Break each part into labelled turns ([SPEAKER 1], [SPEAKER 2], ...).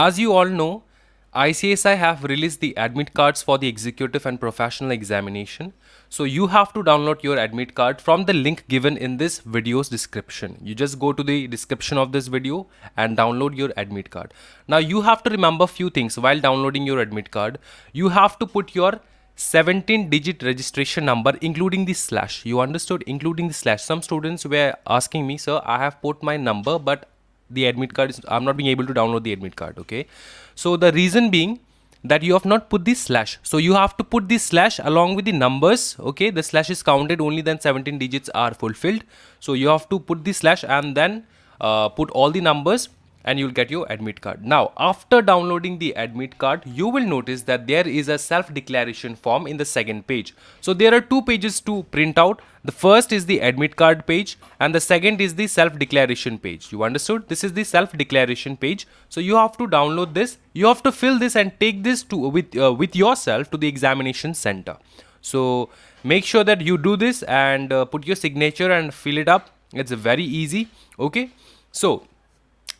[SPEAKER 1] As you all know, ICSI have released the admit cards for the executive and professional examination. So you have to download your admit card from the link given in this video's description. You just go to the description of this video and download your admit card. Now you have to remember few things while downloading your admit card. You have to put your 17-digit registration number including the slash. You understood? Including the slash. Some students were asking me, sir, I have put my number but the admit card is, I'm not being able to download the admit card. Okay, so the reason being that you have not put the slash, so you have to put the slash along with the numbers. Okay, the slash is counted only then 17 digits are fulfilled, so you have to put the slash and then put all the numbers and you'll get your admit card. Now after downloading the admit card, you will notice that there is a self declaration form in the second page. So there are two pages to print out. The first is the admit card page and the second is the self declaration page. You understood? This is the self declaration page. So you have to download this, you have to fill this and take this to with yourself to the examination center. So make sure that you do this and put your signature and fill it up. It's very easy. Okay, so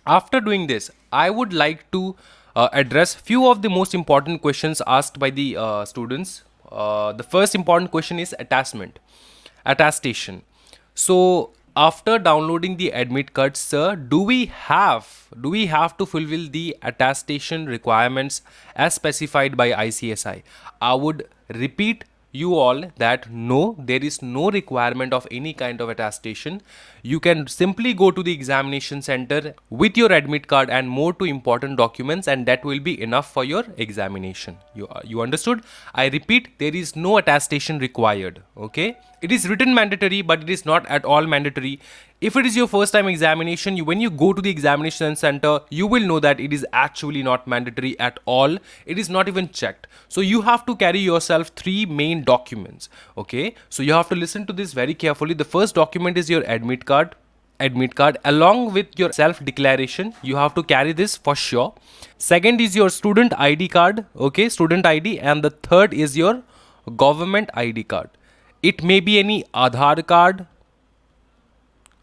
[SPEAKER 1] after doing this, I would like to address few of the most important questions asked by the students. The first important question is attestation. So after downloading the admit card, sir, do we have to fulfill the attestation requirements as specified by ICSI? I would repeat you all that no, there is no requirement of any kind of attestation. You can simply go to the examination center with your admit card and more two important documents, and that will be enough for your examination. You understood? I repeat, there is no attestation required. Okay, it is written mandatory but it is not at all mandatory. If it is your first time examination, when you go to the examination center, you will know that it is actually not mandatory at all. It is not even checked. So you have to carry yourself three main documents. Okay, so you have to listen to this very carefully. The first document is your admit card along with your self declaration. You have to carry this for sure. Second is your student ID card. Okay, student ID. And the third is your government ID card. It may be any Aadhaar card.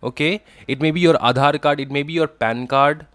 [SPEAKER 1] Okay, it may be your Aadhaar card, it may be your PAN card,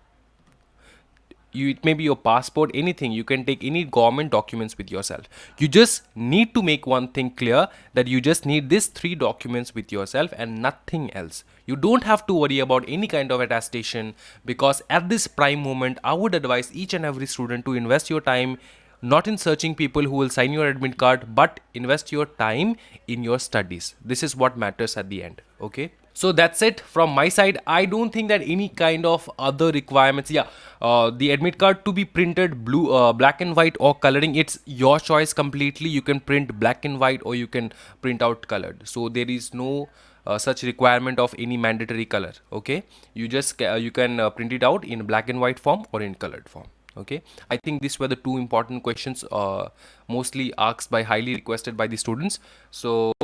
[SPEAKER 1] it may be your passport, anything. You can take any government documents with yourself. You just need to make one thing clear, that you just need these three documents with yourself and nothing else. You don't have to worry about any kind of attestation, because at this prime moment, I would advise each and every student to invest your time not in searching people who will sign your admit card, but invest your time in your studies. This is what matters at the end. Okay, so that's it from my side. I don't think that any kind of other requirements. Yeah, the admit card to be printed black and white or coloring, it's your choice completely. You can print black and white or you can print out colored. So there is no such requirement of any mandatory color. Okay, you just you can print it out in black and white form or in colored form. Okay, I think these were the two important questions mostly asked by, highly requested by the students. So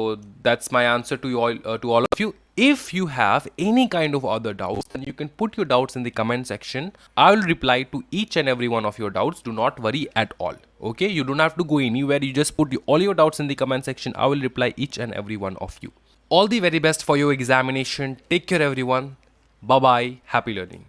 [SPEAKER 1] that's my answer to you all, to all of you. If you have any kind of other doubts, then you can put your doubts in the comment section. I will reply to each and every one of your doubts. Do not worry at all. Okay, you don't have to go anywhere. You just put all your doubts in the comment section. I will reply each and every one of you. All the very best for your examination. Take care everyone. Bye bye. Happy learning.